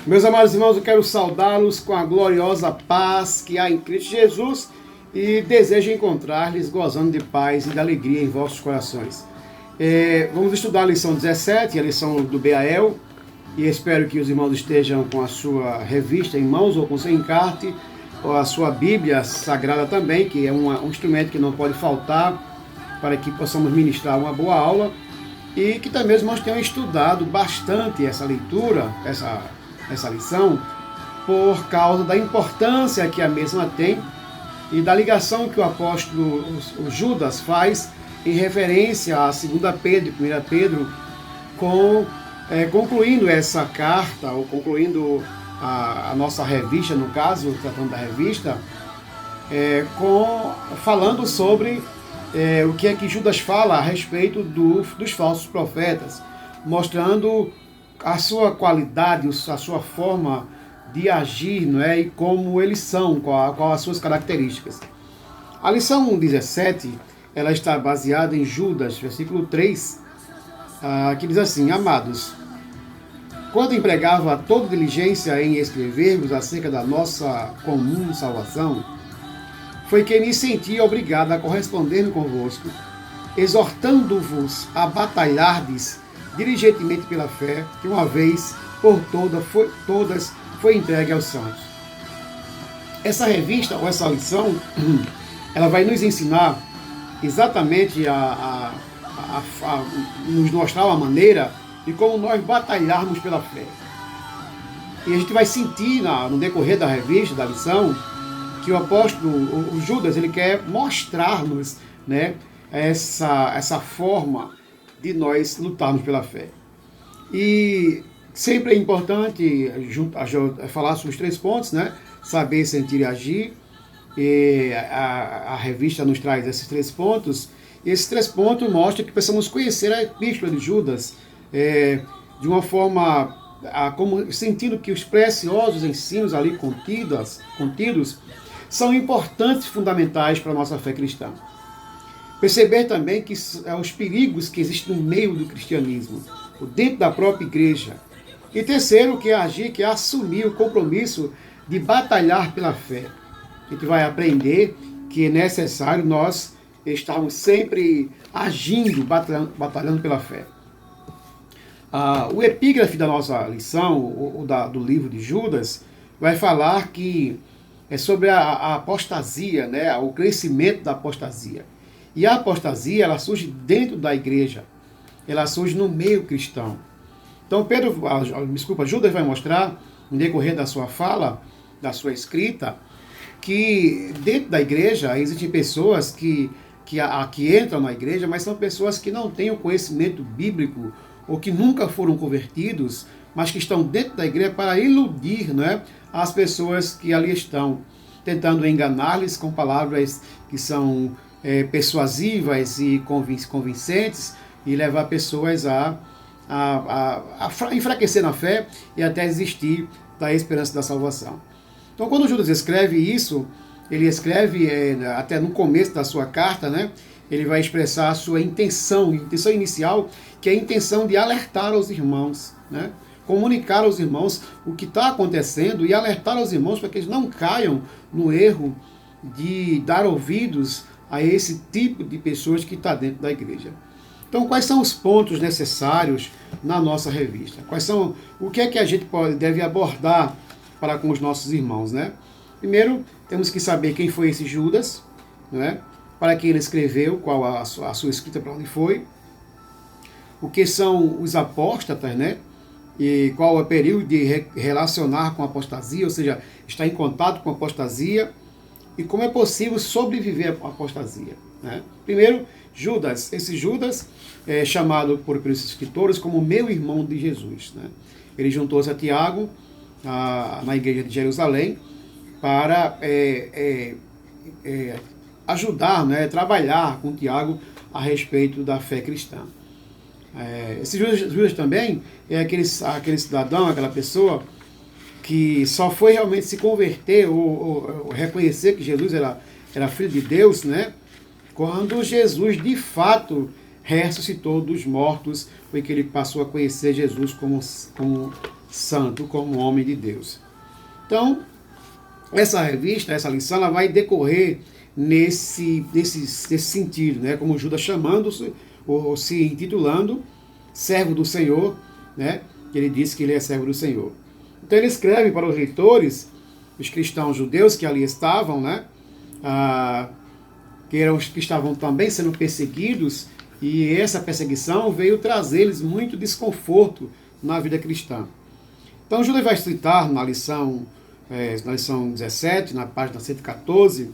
Meus amados irmãos, eu quero saudá-los com a gloriosa paz que há em Cristo Jesus e desejo encontrar-lhes gozando de paz e de alegria em vossos corações. Vamos estudar a lição 17, a lição do Beael, e espero que os irmãos estejam com a sua revista em mãos ou com seu encarte, ou a sua Bíblia Sagrada também, que é um instrumento que não pode faltar para que possamos ministrar uma boa aula, e que também os irmãos tenham estudado bastante essa leitura, essa lição, por causa da importância que a mesma tem e da ligação que o apóstolo o Judas faz em referência a 2 Pedro e 1 Pedro, concluindo essa carta, ou concluindo a nossa revista, no caso, tratando da revista, falando sobre o que é que Judas fala a respeito dos falsos profetas, mostrando a sua qualidade, a sua forma de agir, não é? E como eles são, qual as suas características. A lição 17, ela está baseada em Judas, versículo 3, que diz assim: Amados, quando empregava toda diligência em escrever-vos acerca da nossa comum salvação, foi que me senti obrigado a corresponder convosco, exortando-vos a batalhardes diligentemente pela fé, que uma vez por todas foi entregue aos santos. Essa revista, ou essa lição, ela vai nos ensinar exatamente a nos mostrar uma maneira de como nós batalharmos pela fé. E a gente vai sentir no decorrer da revista, da lição, que o apóstolo, o Judas, ele quer mostrar-nos, né, essa forma de nós lutarmos pela fé. E sempre é importante falar sobre os 3 pontos, né? Saber, sentir e agir. E a revista nos traz esses 3 pontos. E esses 3 pontos mostram que precisamos conhecer a epístola de Judas de uma forma, sentindo que os preciosos ensinos ali contidos são importantes e fundamentais para a nossa fé cristã. Perceber também que os perigos que existem no meio do cristianismo, dentro da própria igreja. E terceiro, que é agir, que é assumir o compromisso de batalhar pela fé. A gente vai aprender que é necessário nós estarmos sempre agindo, batalhando pela fé. O epígrafe da nossa lição, do livro de Judas, vai falar que é sobre a apostasia, né, o crescimento da apostasia. E a apostasia, ela surge dentro da igreja, ela surge no meio cristão. Então Judas vai mostrar, no decorrer da sua fala, da sua escrita, que dentro da igreja existem pessoas que entram na igreja, mas são pessoas que não têm o conhecimento bíblico, ou que nunca foram convertidos, mas que estão dentro da igreja para iludir, né, as pessoas que ali estão, tentando enganar-lhes com palavras que são persuasivas e convincentes, e levar pessoas a enfraquecer na fé e até desistir da esperança da salvação. Então, quando Judas escreve isso, ele escreve até no começo da sua carta, né, ele vai expressar a sua intenção inicial, que é a intenção de alertar aos irmãos, né, comunicar aos irmãos o que está acontecendo e alertar aos irmãos para que eles não caiam no erro de dar ouvidos a esse tipo de pessoas que está dentro da igreja. Então, quais são os pontos necessários na nossa revista? O que é que a gente deve abordar para com os nossos irmãos, né? Primeiro, temos que saber quem foi esse Judas, né? Para quem ele escreveu, qual a sua escrita, para onde foi, o que são os apóstatas, né? E qual é o período de relacionar com a apostasia, ou seja, estar em contato com a apostasia, e como é possível sobreviver à apostasia, né? Primeiro, Judas. Esse Judas é chamado pelos escritores como meu irmão de Jesus, né? Ele juntou-se a Tiago na igreja de Jerusalém para ajudar, né, trabalhar com Tiago a respeito da fé cristã. Esse Judas também é aquele cidadão, aquela pessoa que só foi realmente se converter ou reconhecer que Jesus era filho de Deus, né, quando Jesus de fato ressuscitou dos mortos, foi que ele passou a conhecer Jesus como santo, como homem de Deus. Então, essa revista, essa lição, ela vai decorrer nesse sentido, né? Como Judas chamando-se, ou se intitulando, servo do Senhor, né? Ele disse que ele é servo do Senhor. Então ele escreve para os leitores, os cristãos judeus que ali estavam, né? Que eram os que estavam também sendo perseguidos, e essa perseguição veio trazer-lhes muito desconforto na vida cristã. Então Judas vai citar na lição 17, na página 114,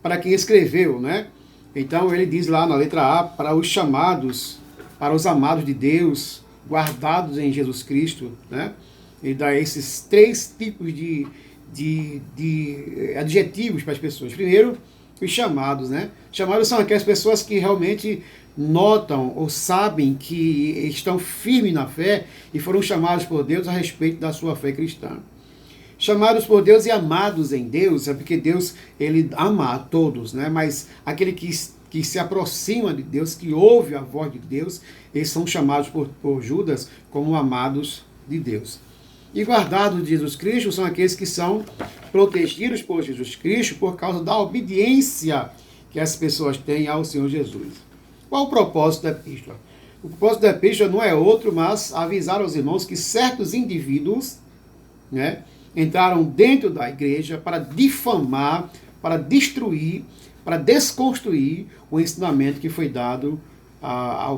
para quem escreveu, né? Então ele diz lá na letra A, para os chamados, para os amados de Deus, guardados em Jesus Cristo, né? Ele dá esses 3 tipos de adjetivos para as pessoas. Primeiro, os chamados, né? Chamados são aquelas pessoas que realmente notam ou sabem que estão firmes na fé e foram chamados por Deus a respeito da sua fé cristã. Chamados por Deus e amados em Deus, é porque Deus, ele ama a todos, né? Mas aquele que se aproxima de Deus, que ouve a voz de Deus, eles são chamados por Judas como amados de Deus. E guardados de Jesus Cristo são aqueles que são protegidos por Jesus Cristo por causa da obediência que as pessoas têm ao Senhor Jesus. Qual o propósito da epístola? O propósito da epístola não é outro, mas avisar aos irmãos que certos indivíduos, né, entraram dentro da igreja para difamar, para destruir, para desconstruir o ensinamento que foi dado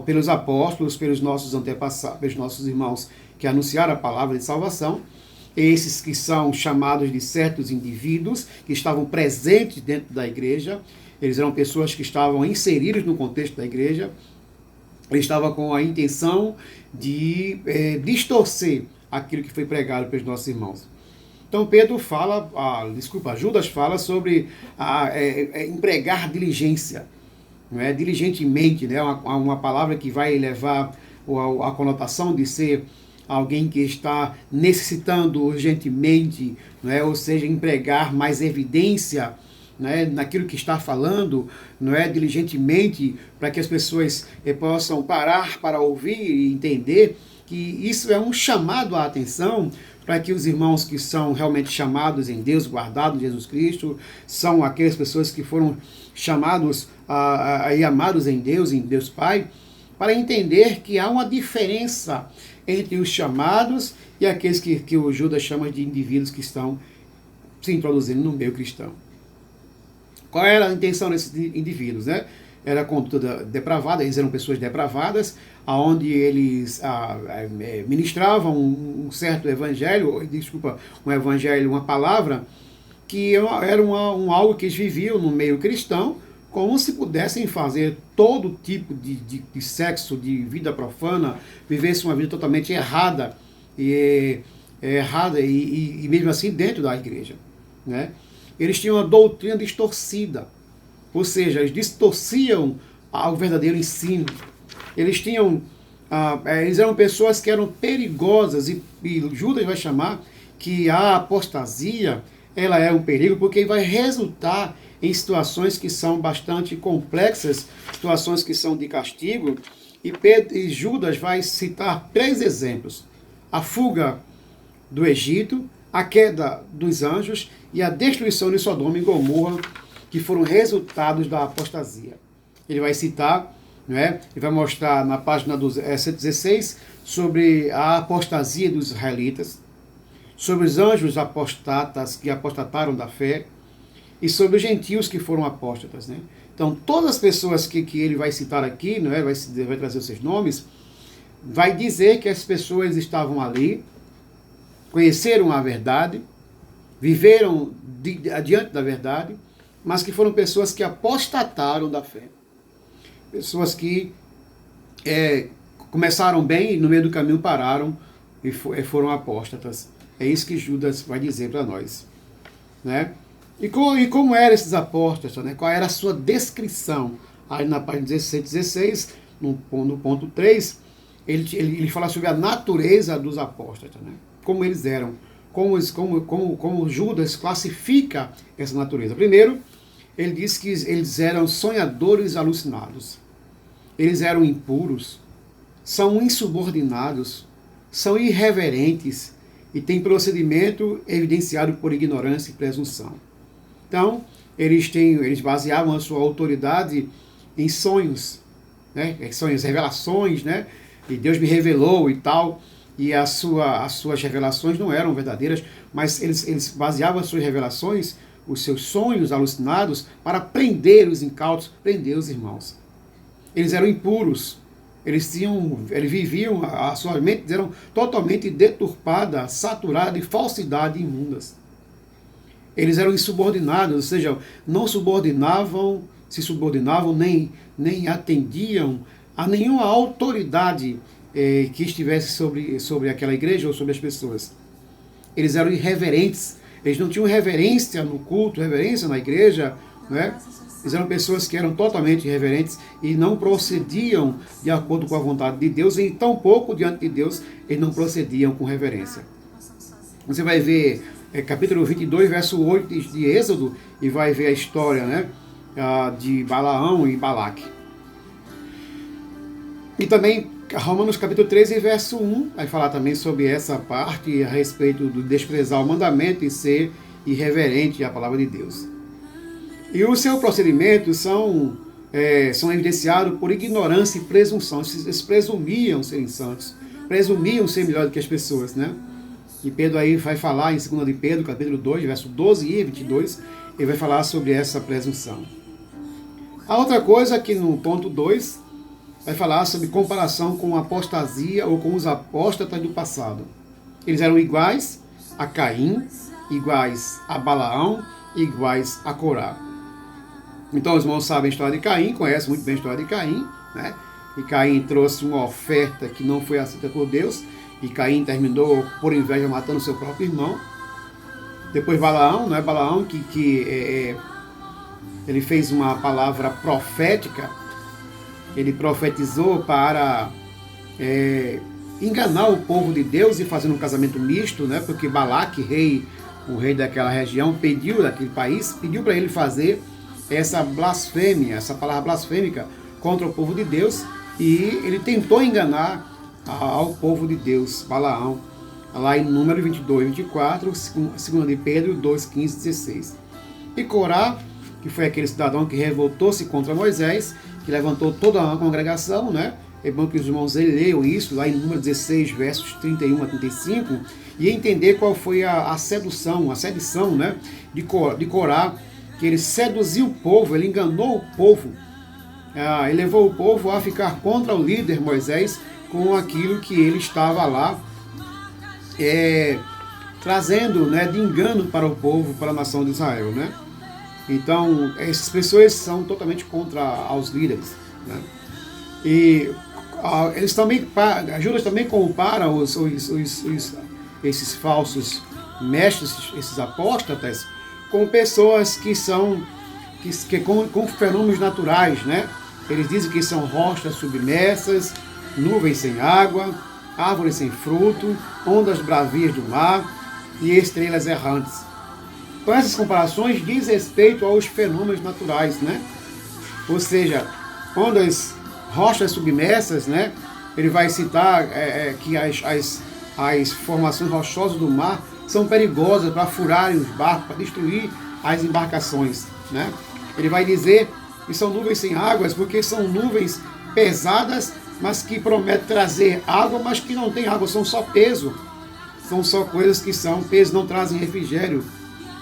pelos apóstolos, pelos nossos antepassados, pelos nossos irmãos que anunciaram a palavra de salvação, esses que são chamados de certos indivíduos que estavam presentes dentro da igreja. Eles eram pessoas que estavam inseridas no contexto da igreja. Eles estavam com a intenção de distorcer aquilo que foi pregado pelos nossos irmãos. Então Judas fala sobre empregar diligência, não é? Diligentemente, né? Uma palavra que vai levar a conotação de ser alguém que está necessitando urgentemente, não é? Ou seja, empregar mais evidência, né, naquilo que está falando, não é, diligentemente, para que as pessoas possam parar para ouvir e entender que isso é um chamado à atenção para que os irmãos que são realmente chamados em Deus, guardados em Jesus Cristo, são aquelas pessoas que foram chamados e amados em Deus Pai, para entender que há uma diferença entre os chamados e aqueles que o Judas chama de indivíduos que estão se introduzindo no meio cristão. Qual era a intenção desses indivíduos, né? Era a conduta depravada, eles eram pessoas depravadas, onde eles ministravam um certo evangelho, uma palavra, que era algo que eles viviam no meio cristão, como se pudessem fazer todo tipo de sexo, de vida profana, vivesse uma vida totalmente errada, e mesmo assim dentro da igreja, né? Eles tinham uma doutrina distorcida, ou seja, eles distorciam o verdadeiro ensino. Eles eram pessoas que eram perigosas, e Judas vai chamar que a apostasia, ela é um perigo, porque vai resultar em situações que são bastante complexas, situações que são de castigo, e Judas vai citar 3 exemplos: a fuga do Egito, a queda dos anjos e a destruição de Sodoma e Gomorra, que foram resultados da apostasia. Ele vai citar, não é? Ele vai mostrar na página 116 sobre a apostasia dos israelitas, sobre os anjos apostatas que apostataram da fé, e sobre os gentios que foram apóstatas, né? Então, todas as pessoas que ele vai citar aqui, não é? vai trazer os seus nomes, vai dizer que as pessoas estavam ali, conheceram a verdade, viveram adiante da verdade, mas que foram pessoas que apostataram da fé. Pessoas que começaram bem e no meio do caminho pararam e foram apóstatas. É isso que Judas vai dizer para nós, né? E como eram esses apóstolos, né? Qual era a sua descrição? Aí na página 16, no ponto 3, ele fala sobre a natureza dos apóstolos, né? Como eles eram, como Judas classifica essa natureza. Primeiro, ele diz que eles eram sonhadores alucinados, eles eram impuros, são insubordinados, são irreverentes, e tem procedimento evidenciado por ignorância e presunção. Então, eles baseavam a sua autoridade em sonhos, né? Sonhos, revelações, né? E Deus me revelou e tal, e as suas revelações não eram verdadeiras, mas eles baseavam as suas revelações, os seus sonhos alucinados, para prender os incautos, prender os irmãos. Eles eram impuros, eles viviam, as suas mentes eram totalmente deturpadas, saturadas de falsidade imundas. Eles eram insubordinados, ou seja, não se subordinavam, nem atendiam a nenhuma autoridade que estivesse sobre aquela igreja ou sobre as pessoas. Eles eram irreverentes, eles não tinham reverência no culto, reverência na igreja, né? Eles eram pessoas que eram totalmente irreverentes e não procediam de acordo com a vontade de Deus, e tampouco diante de Deus eles não procediam com reverência. Você vai ver capítulo 22, verso 8 de Êxodo, e vai ver a história, né, de Balaão e Balaque. E também Romanos capítulo 13, verso 1, vai falar também sobre essa parte a respeito do desprezar o mandamento e ser irreverente à palavra de Deus. E o seu procedimento são evidenciados por ignorância e presunção. Eles presumiam serem santos, presumiam ser melhor do que as pessoas, né? E Pedro aí vai falar em 2 de Pedro, capítulo 2, verso 12 e 22, ele vai falar sobre essa presunção. A outra coisa que no ponto 2, vai falar sobre comparação com a apostasia ou com os apóstatas do passado. Eles eram iguais a Caim, iguais a Balaão, iguais a Corá. Então os irmãos sabem a história de Caim, conhecem muito bem a história de Caim, né? E Caim trouxe uma oferta que não foi aceita por Deus, e Caim terminou por inveja matando seu próprio irmão. Depois Balaão, não é Balaão ele fez uma palavra profética, ele profetizou para enganar o povo de Deus e fazer um casamento misto, né? Porque Balaque, o rei daquela região, daquele país, pediu para ele fazer essa blasfêmia, essa palavra blasfêmica contra o povo de Deus, e ele tentou enganar ao povo de Deus, Balaão, lá em Números 22, 24, 2 de Pedro 2, 15, 16. E Corá, que foi aquele cidadão que revoltou-se contra Moisés, que levantou toda a congregação, né? É bom que os irmãos leiam isso lá em Número 16, versos 31 a 35, e entender qual foi a sedição, né, de Corá, que ele seduziu o povo, ele enganou o povo, ele levou o povo a ficar contra o líder Moisés com aquilo que ele estava lá trazendo, né, de engano para o povo, para a nação de Israel, né? Então, essas pessoas são totalmente contra os líderes, né? E eles também, Judas também compara esses falsos mestres, esses apóstatas, com pessoas com fenômenos naturais, né? Eles dizem que são rochas submersas, nuvens sem água, árvores sem fruto, ondas bravias do mar e estrelas errantes. Então essas comparações dizem respeito aos fenômenos naturais, né? Ou seja, ondas, rochas submersas, né? Ele vai citar que as formações rochosas do mar são perigosas para furarem os barcos, para destruir as embarcações, né? Ele vai dizer que são nuvens sem águas, porque são nuvens pesadas, mas que prometem trazer água, mas que não tem água, são só peso. São só coisas que são peso, não trazem refrigério.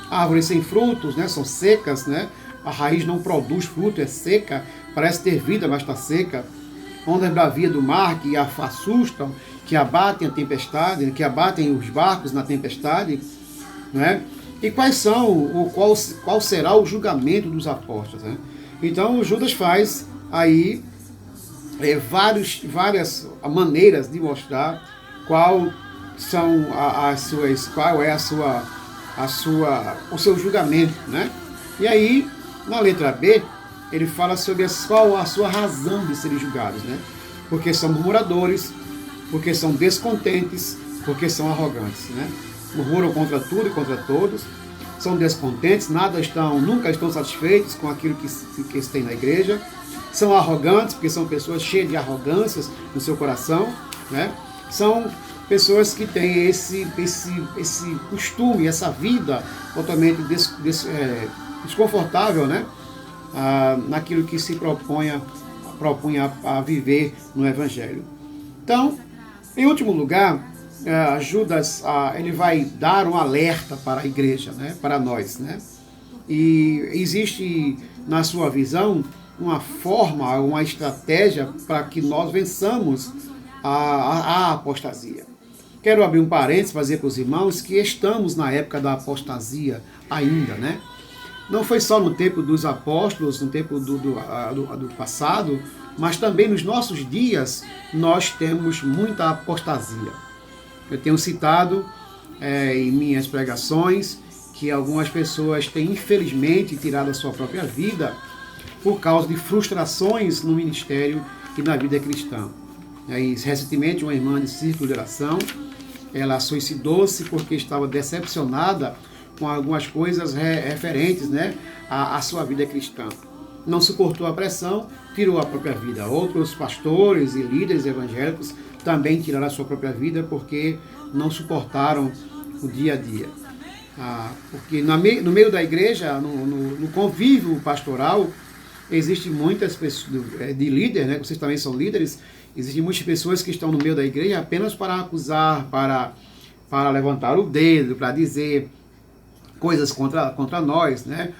Árvores sem frutos, né? São secas, né? A raiz não produz fruto, é seca, parece ter vida, mas está seca. Ondas bravias do mar que assustam, que abatem a tempestade, que abatem os barcos na tempestade, né? E qual será o julgamento dos apóstolos, né? Então Judas faz aí várias maneiras de mostrar qual é o seu julgamento, né? E aí, na letra B, ele fala sobre qual a sua razão de serem julgados, né? Porque são murmuradores, porque são descontentes, porque são arrogantes, né? Murmuram contra tudo e contra todos, são descontentes, nunca estão satisfeitos com aquilo que se tem na igreja, são arrogantes, porque são pessoas cheias de arrogâncias no seu coração, né? São pessoas que têm esse costume, essa vida totalmente desconfortável, né? Naquilo que se propunha a viver no Evangelho. Então, em último lugar, Judas ele vai dar um alerta para a igreja, né? Para nós, né? E existe na sua visão uma forma, uma estratégia para que nós vençamos a apostasia. Quero abrir um parênteses para dizer para os irmãos que estamos na época da apostasia ainda, né? Não foi só no tempo dos apóstolos, no tempo do passado, mas também nos nossos dias nós temos muita apostasia. Eu tenho citado em minhas pregações que algumas pessoas têm infelizmente tirado a sua própria vida por causa de frustrações no ministério e na vida cristã. Recentemente, uma irmã de círculo de oração, ela suicidou-se porque estava decepcionada com algumas coisas referentes, né, à sua vida cristã. Não suportou a pressão, tirou a própria vida. Outros pastores e líderes evangélicos também tiraram a sua própria vida porque não suportaram o dia a dia. Porque no meio da igreja, no convívio pastoral, existem muitas pessoas de líder, né? Vocês também são líderes. Existem muitas pessoas que estão no meio da igreja apenas para acusar, para levantar o dedo, para dizer coisas contra nós, né?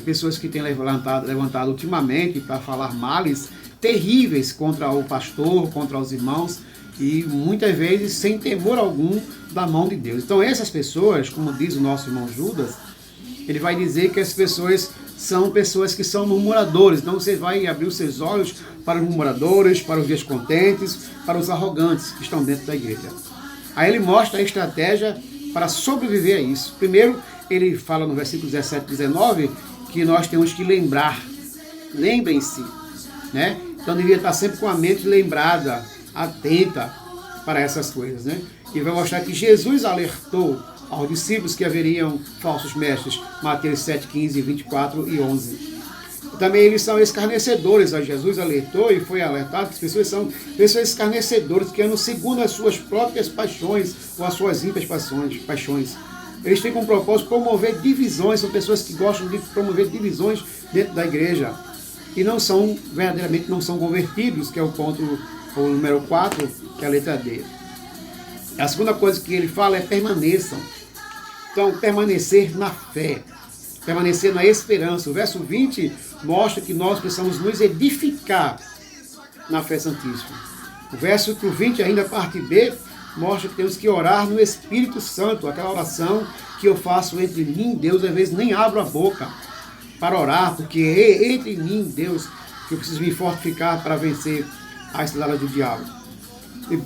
Pessoas que têm levantado ultimamente para falar males terríveis contra o pastor, contra os irmãos, e muitas vezes sem temor algum da mão de Deus. Então essas pessoas, como diz o nosso irmão Judas, ele vai dizer que as pessoas são pessoas que são murmuradores. Então você vai abrir os seus olhos para os murmuradores, para os descontentes, para os arrogantes que estão dentro da igreja. Aí ele mostra a estratégia para sobreviver a isso. Primeiro, ele fala no versículo 17 e 19 que nós temos que lembrar. Lembrem-se, né? Então devia estar sempre com a mente lembrada, atenta para essas coisas, né? E vai mostrar que Jesus alertou aos discípulos que haveriam falsos mestres, Mateus 7, 15, 24 e 11. Também eles são escarnecedores. Jesus alertou e foi alertado que as pessoas são pessoas escarnecedoras que andam segundo as suas próprias paixões ou as suas ímpias paixões. Eles têm como propósito promover divisões, são pessoas que gostam de promover divisões dentro da igreja e verdadeiramente não são convertidos, que é o número 4, que é a letra D. A segunda coisa que ele fala é permaneçam. Então, permanecer na fé, permanecer na esperança. O verso 20 mostra que nós precisamos nos edificar na fé santíssima. O verso 20, ainda a parte B, mostra que temos que orar no Espírito Santo, aquela oração que eu faço entre mim e Deus, às vezes nem abro a boca para orar, porque é entre mim e Deus que eu preciso me fortificar para vencer a estrada do diabo.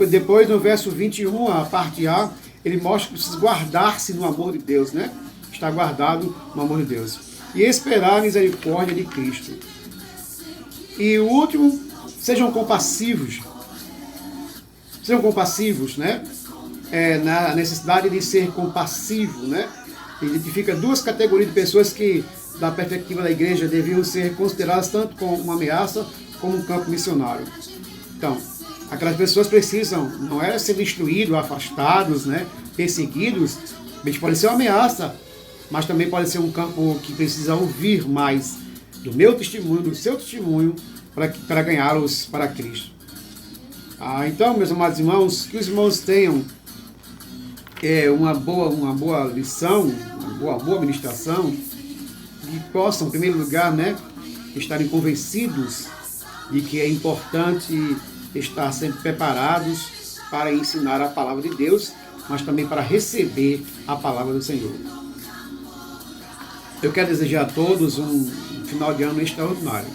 Depois, no verso 21, a parte A, ele mostra que precisa guardar-se no amor de Deus, né? Está guardado no amor de Deus. E esperar a misericórdia de Cristo. E o último, sejam compassivos. Sejam compassivos, né? Na necessidade de ser compassivo, né? Identifica duas categorias de pessoas que, da perspectiva da igreja, deviam ser consideradas tanto como uma ameaça como um campo missionário. Então, aquelas pessoas precisam, não é ser destruídos, afastados, né, perseguidos, mas pode ser uma ameaça, mas também pode ser um campo que precisa ouvir mais do meu testemunho, do seu testemunho, para ganhá-los para Cristo. Então, meus amados irmãos, que os irmãos tenham uma boa lição, uma boa ministração, e possam, em primeiro lugar, né, estarem convencidos de que é importante estar sempre preparados para ensinar a palavra de Deus, mas também para receber a palavra do Senhor. Eu quero desejar a todos um final de ano extraordinário.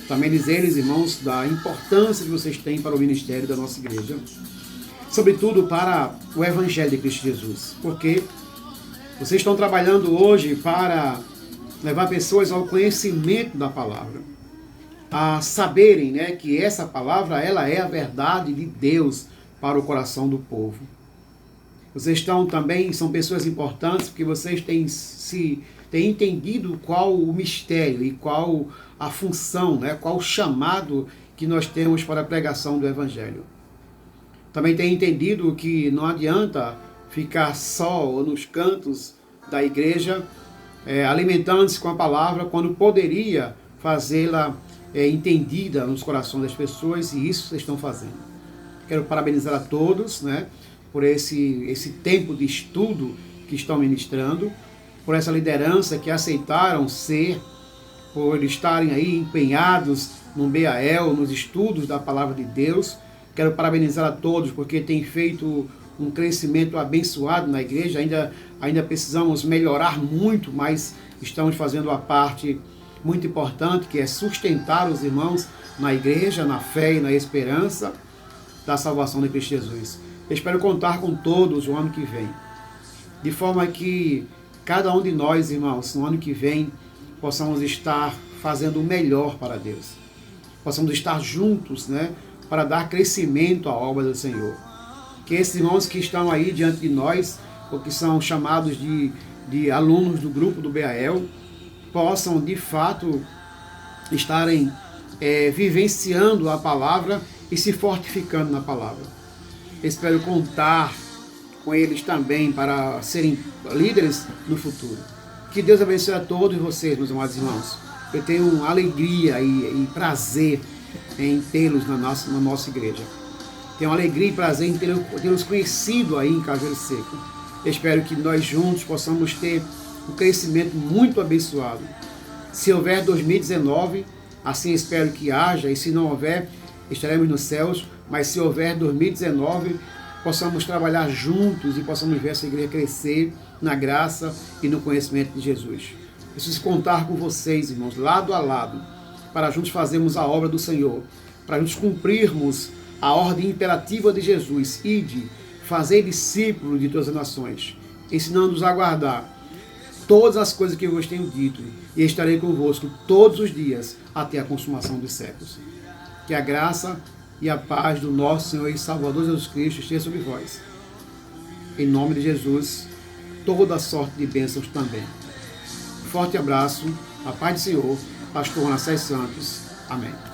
Também dizer-lhes, irmãos, da importância que vocês têm para o ministério da nossa igreja, sobretudo para o Evangelho de Cristo Jesus, porque vocês estão trabalhando hoje para levar pessoas ao conhecimento da palavra, a saberem, né, que essa palavra ela é a verdade de Deus para o coração do povo. Vocês são pessoas importantes porque vocês têm entendido qual o mistério e qual a função, né, qual o chamado que nós temos para a pregação do Evangelho. Também tenho entendido que não adianta ficar só nos cantos da igreja, alimentando-se com a palavra, quando poderia fazê-la entendida nos corações das pessoas, e isso vocês estão fazendo. Quero parabenizar a todos, né, por esse tempo de estudo que estão ministrando, por essa liderança que aceitaram ser, por estarem aí empenhados no BAL, nos estudos da Palavra de Deus. Quero parabenizar a todos, porque tem feito um crescimento abençoado na igreja. Ainda precisamos melhorar muito, mas estamos fazendo a parte muito importante, que é sustentar os irmãos na igreja, na fé e na esperança da salvação de Cristo Jesus. Eu espero contar com todos o ano que vem, de forma que cada um de nós, irmãos, no ano que vem, possamos estar fazendo o melhor para Deus. Possamos estar juntos, né, para dar crescimento à obra do Senhor. Que esses irmãos que estão aí diante de nós, ou que são chamados de alunos do grupo do BAL, possam de fato estarem vivenciando a palavra e se fortificando na palavra. Espero contar com eles também para serem líderes no futuro. Que Deus abençoe a todos vocês, meus amados irmãos. Eu tenho alegria e prazer em tê-los na nossa igreja. Tenho alegria e prazer em tê-los conhecido aí em Cajueiro Seco. Espero que nós juntos possamos ter um crescimento muito abençoado. Se houver 2019, assim espero que haja, e se não houver, estaremos nos céus, mas se houver 2019, possamos trabalhar juntos e possamos ver essa igreja crescer na graça e no conhecimento de Jesus. Preciso contar com vocês, irmãos, lado a lado, para juntos fazermos a obra do Senhor, para juntos cumprirmos a ordem imperativa de Jesus: ide, fazei discípulos de todas as nações, ensinando-os a guardar todas as coisas que eu vos tenho dito, e estarei convosco todos os dias até a consumação dos séculos. Que a graça e a paz do nosso Senhor e Salvador Jesus Cristo esteja sobre vós. Em nome de Jesus, toda sorte de bênçãos também. Forte abraço, a paz do Senhor, pastor Manassés Santos. Amém.